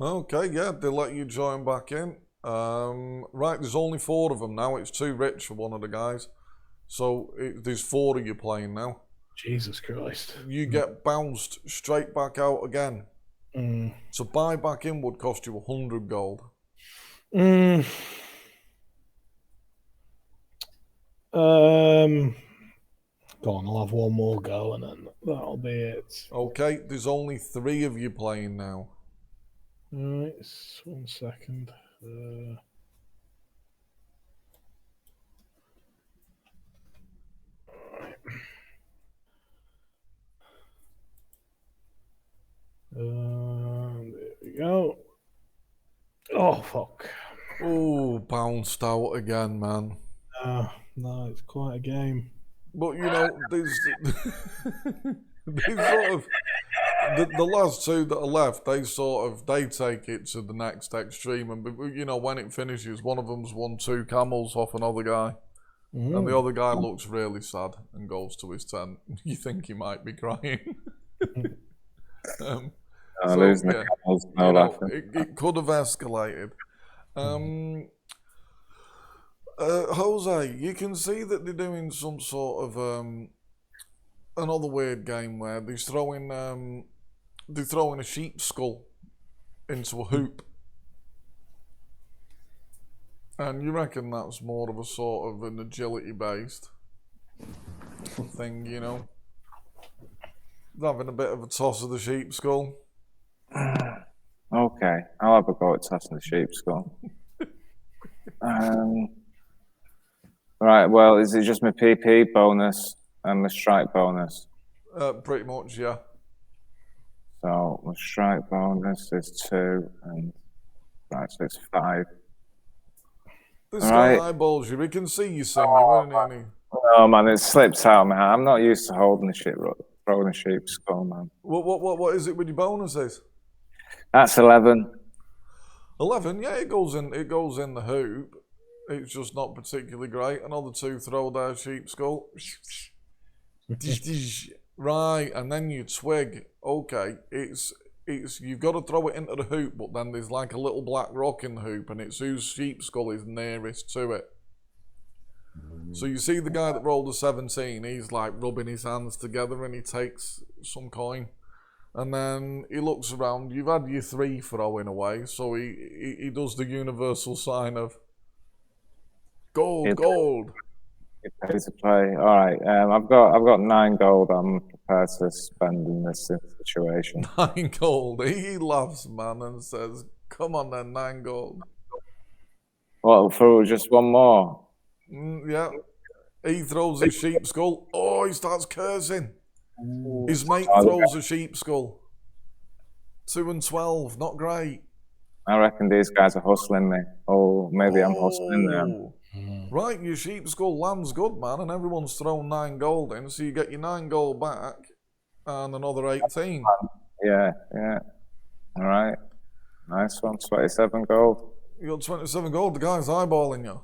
Okay, yeah, they let you join back in. Right, there's only 4 of them now. It's too rich for one of the guys. So there's 4 of you playing now. Jesus Christ. You get bounced straight back out again. To buy back in would cost you 100 gold. Go on, I'll have one more go and then that'll be it. Okay, there's only 3 of you playing now. Alright, 1 second. There we go. Oh, fuck. Oh, bounced out again, man. No, it's quite a game. But you know, these sort of the last two that are left, they take it to the next extreme, and you know when it finishes, one of them's won 2 camels off another guy, and the other guy looks really sad and goes to his tent. You think he might be crying. Losing the camels, no laughing. It could have escalated. Jose, you can see that they're doing some sort of another weird game where they're throwing a sheep skull into a hoop, and you reckon that's more of a sort of an agility based thing, you know, having a bit of a toss of the sheep skull. Okay, I'll have a go at tossing the sheep skull. Right, well, is it just my PP bonus and my strike bonus? Pretty much, yeah. So my strike bonus is 2, and right, so it's 5. This guy eyeballs you. We can see you singing, won't he? Oh man, it slips out, man. I'm not used to holding the shit, throwing a sheep skull, man. What is it with your bonuses? That's 11. 11, yeah, it goes in the hoop. It's just not particularly great. Another 2 throw their sheep skull. Right, and then you twig. Okay, it's you've got to throw it into the hoop, but then there's like a little black rock in the hoop, and it's whose sheep skull is nearest to it. So you see the guy that rolled a 17, he's like rubbing his hands together and he takes some coin. And then he looks around, you've had your 3 throwing away, so he does the universal sign of gold. It pays to play. All right, I've got 9 gold. I'm prepared to spend in this situation. 9 gold. He laughs, man, and says, "Come on, then, 9 gold." Well, for just one more. Yeah. He throws his sheep skull. Oh, he starts cursing. His mate throws a sheep skull. 2 and 12. Not great. I reckon these guys are hustling me. Oh, maybe I'm hustling them. Right, your sheep skull lands good, man, and everyone's thrown 9 gold in, so you get your 9 gold back and another 18. Yeah. All right. Nice one. 27 gold. You got 27 gold. The guy's eyeballing you.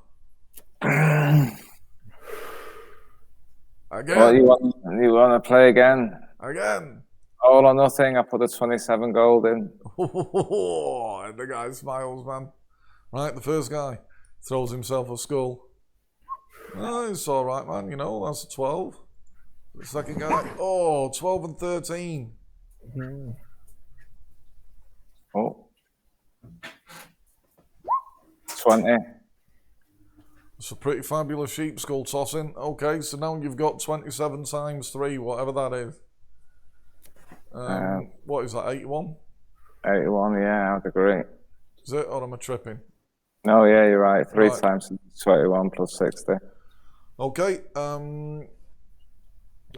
Again. Well, you want to play again? Again. All or nothing. I put the 27 gold in. And the guy smiles, man. Right, the first guy throws himself a skull. Oh, it's all right, man. You know, that's a 12. The second guy, 12 and 13. Oh. 20. It's a pretty fabulous sheep skull tossing. Okay, so now you've got 27 times 3, whatever that is. What is that, 81? 81, yeah, I'd agree. Is it, or am I tripping? No, yeah, you're right. 3 times 21 plus 60. Okay,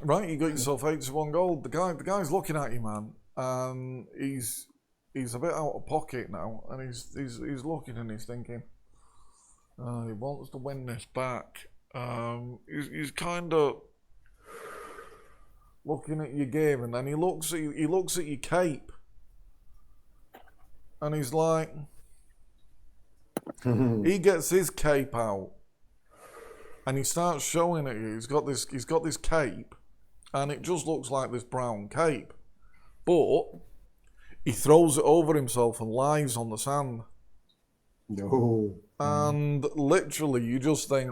right, you got yourself 81 gold. The guy's looking at you, man, and he's a bit out of pocket now, and he's looking and he's thinking, he wants to win this back. He's kind of looking at your gear, and then he looks at your cape, and he's like, he gets his cape out, and he starts showing it you. He's got this cape, and it just looks like this brown cape, but he throws it over himself and lies on the sand. No. And literally, you just think,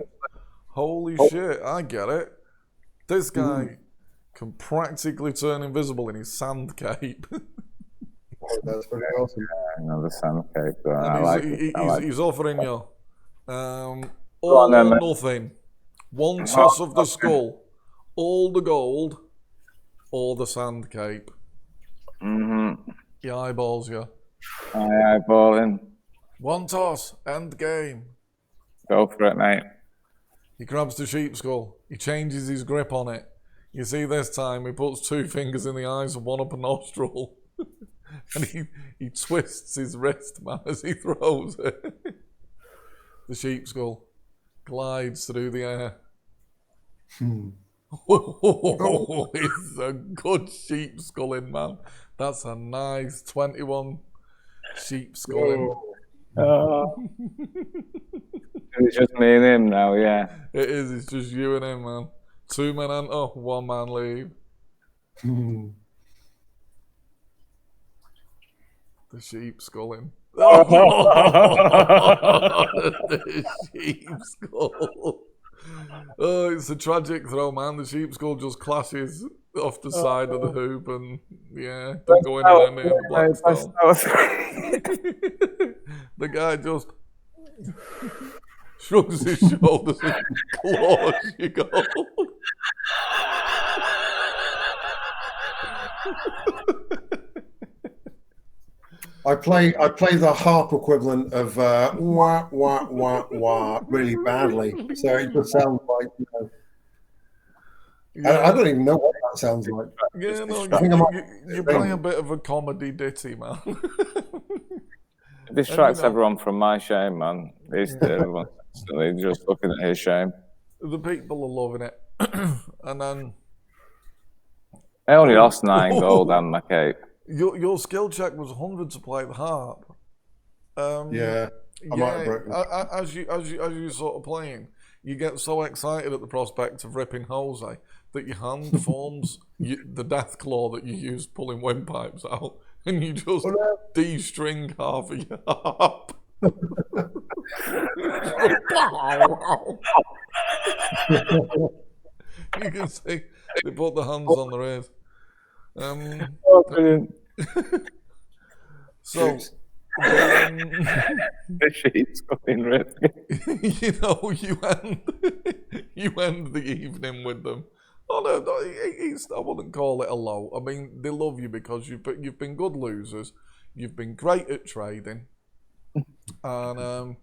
holy shit, I get it. This guy can practically turn invisible in his sand cape. That's pretty awesome. Another sand cape. I like it. He's offering you all on, or nothing. 1 toss of the skull, all the gold, or the sand cape. He eyeballs you. I eyeball him. 1 toss, end game. Go for it, mate. He grabs the sheep skull. He changes his grip on it. You see this time he puts 2 fingers in the eyes and 1 up a nostril. and he twists his wrist, man, as he throws it. The sheep skull glides through the air. Oh, it's a good sheep sculling, man. That's a nice 21 sheep sculling. It's just me and him now, yeah. It is, it's just you and him, man. 2 men enter, 1 man leave. The sheep sculling. The sheep skull. Oh, it's a tragic throw, man. The sheep skull just clashes off the side of the hoop and, yeah, don't go anywhere near the Blackstone. The guy just shrugs his shoulders and claws you go. I play the harp equivalent of wah wah wah wah really badly, so it just sounds like I don't even know what that sounds like. Yeah, no, I think you play a bit of a comedy ditty, man. It distracts everyone from my shame, man. Everyone's constantly just looking at his shame. The people are loving it, and then I only lost 9 gold and my cape. your skill check was 100 to play the harp. Yeah, I might have broken. As you sort of playing, you get so excited at the prospect of ripping Jose that your hand forms the death claw that you use pulling windpipes out, and you just de-string half of your harp. You can see they put the hands on their ears. Brilliant. So, The sheep's going ripped. you know, you end the evening with them. Oh no, I wouldn't call it a low. I mean, they love you because you've been good losers. You've been great at trading, and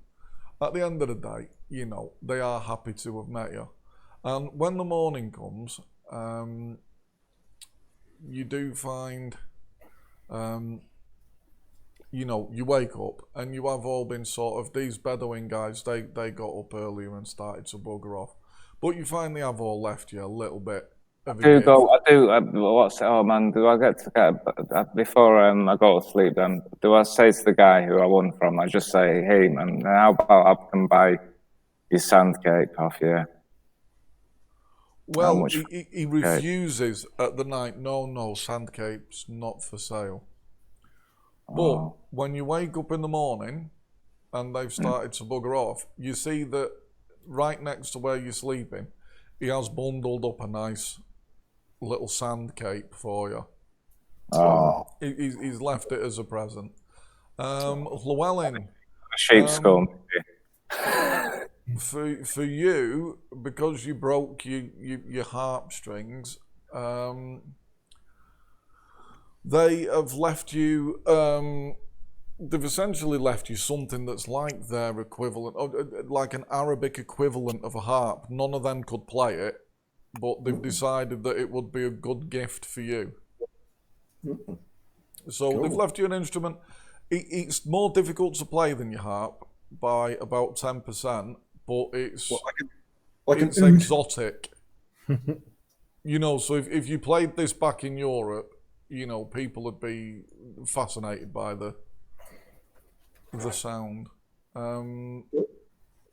at the end of the day, you know, they are happy to have met you. And when the morning comes, you do find, you know, you wake up and you have all been sort of, these Bedouin guys, they got up earlier and started to bugger off. But you finally have all left you a little bit. I do. Oh man, do I get to get, before I go to sleep then, do I say to the guy who I won from, I just say, hey man, how about I can buy your sand cape off you? Well, he refuses at the night, no, sand capes, not for sale. But when you wake up in the morning and they've started to bugger off, you see that right next to where you're sleeping, he has bundled up a nice little sand cape for you. He's left it as a present. Llewellyn. A sheep skull. For you, because you broke your harp strings, they have left you. They've essentially left you something that's like their equivalent, like an Arabic equivalent of a harp. None of them could play it, but they've decided that it would be a good gift for you. So they've left you an instrument. It's more difficult to play than your harp by about 10%, but it's it's exotic. You know, so if you played this back in Europe, you know, people would be fascinated by the sound.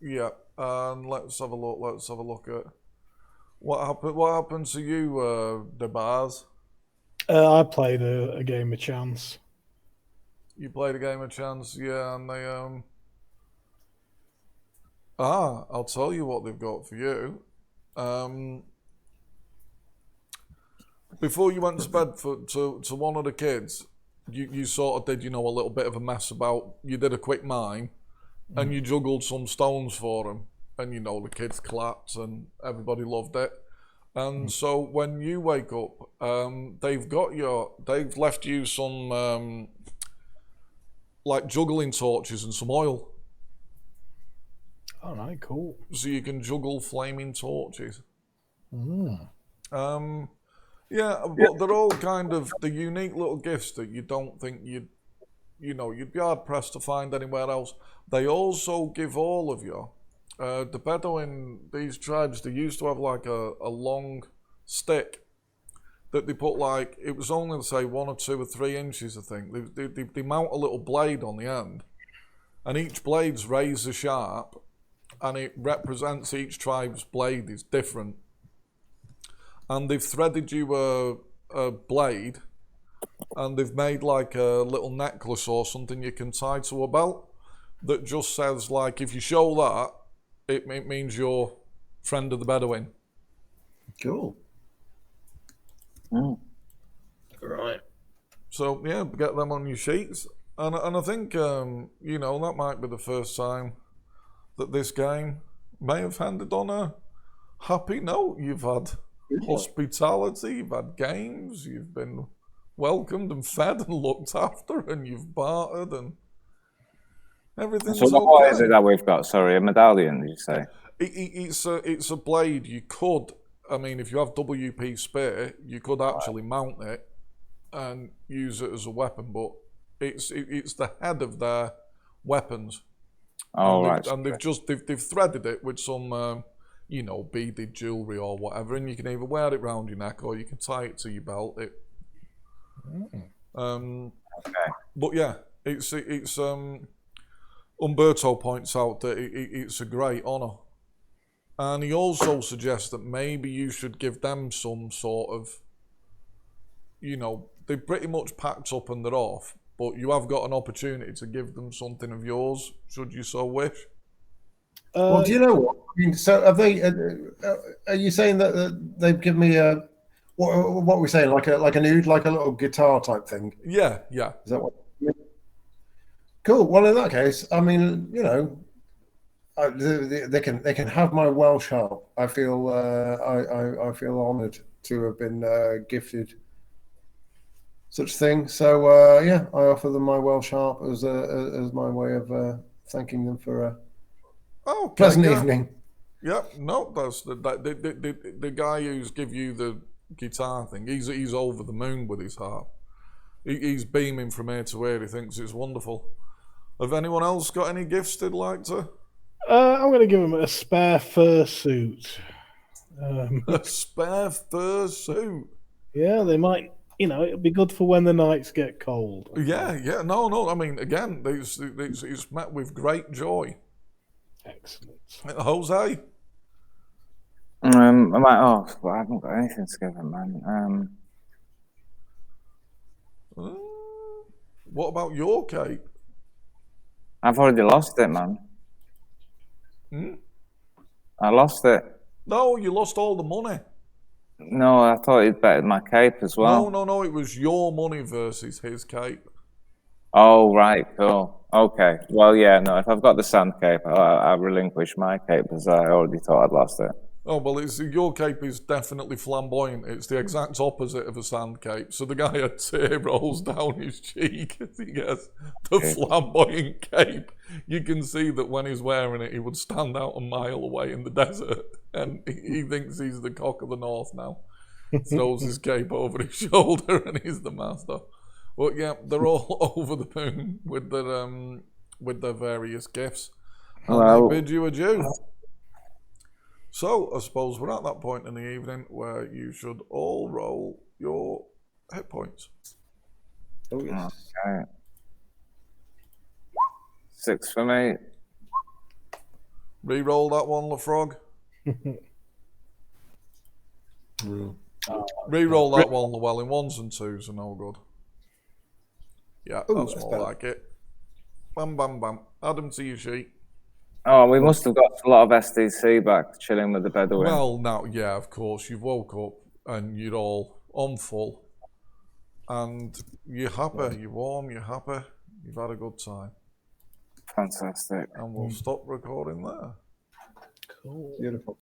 Yeah, and let's have a look at what happened to you, DeBars. I played a game of chance. You played a game of chance, yeah, and they I'll tell you what they've got for you. Before you went to bed to one of the kids, you sort of did, you know, a little bit of a mess about, you did a quick mime and you juggled some stones for them, and you know, the kids clapped and everybody loved it. And so when you wake up, they've left you some like juggling torches and some oil. All right, cool. So you can juggle flaming torches. Yeah, Yeah, but they're all kind of the unique little gifts that you don't think you'd be hard pressed to find anywhere else. They also give all of you, the Bedouin, these tribes, they used to have like a long stick that they put like, it was only say 1 or 2 or 3 inches, I think. They mount a little blade on the end, and each blade's razor sharp, and it represents each tribe's blade is different. And they've threaded you a blade, and they've made like a little necklace or something you can tie to a belt that just says like, if you show that, it means you're friend of the Bedouin. Cool. Right. So yeah, get them on your sheets, and I think that might be the first time that this game may have ended on a happy note. You've had hospitality, you've had games, you've been welcomed and fed and looked after, and you've bartered, and everything's So what is it that we've got? Sorry, a medallion, did you say? It's a blade. You could, I mean, if you have WP spare, you could actually mount it and use it as a weapon, but it's the head of their weapons. Oh, and they've threaded it with some beaded jewelry or whatever, and you can either wear it round your neck or you can tie it to your belt. Okay. But yeah, it's Umberto points out that it's a great honour, and he also suggests that maybe you should give them some sort of, they pretty much packed up and they're off, but you have got an opportunity to give them something of yours, should you so wish. Well, do you know what? I mean, so have they? Are you saying that they've given me a what are we saying? Like an oud, like a little guitar type thing? Yeah. Is that what? Cool. Well, in that case, I mean, they can have my Welsh harp. I feel I feel honoured to have been gifted such thing. So yeah, I offer them my Welsh harp as my way of thanking them for a pleasant evening. Yep. No, that's the guy who's give you the guitar thing. He's over the moon with his harp. He's beaming from ear to ear. He thinks it's wonderful. Have anyone else got any gifts they'd like to? I'm going to give him a spare fur suit. A spare fur suit. Yeah, they might. It'll be good for when the nights get cold. Yeah. No. I mean, again, it's met with great joy. Excellent. Jose? I haven't got anything to give him, man. What about your cape? I've already lost it, man. I lost it. No, you lost all the money. No, I thought he'd betted my cape as well. No. It was your money versus his cape. Oh, right, cool. Okay. Well, yeah, no, if I've got the sand cape, I relinquish my cape because I already thought I'd lost it. Oh, well, your cape is definitely flamboyant. It's the exact opposite of a sand cape. So the guy, a tear rolls down his cheek as he gets the flamboyant cape. You can see that when he's wearing it, he would stand out a mile away in the desert. And he thinks he's the cock of the north now. Throws his cape over his shoulder and he's the master. But yeah, they're all over the moon with their various gifts. And they bid you adieu. So I suppose we're at that point in the evening where you should all roll your hit points. Oh, yes. Okay. 6 for me. Re-roll that one, LaFrog. Re-roll that one, Llewellyn. 1s and 2s are no good. Yeah, that's more like it. Bam, bam, bam. Add them to your sheet. Oh, we must have got a lot of SDC back chilling with the Bedouin. Well, now, yeah, of course. You've woke up and you're all on full. And you're happy, you're warm, you're happy. You've had a good time. Fantastic. And we'll stop recording there. Cool. Beautiful.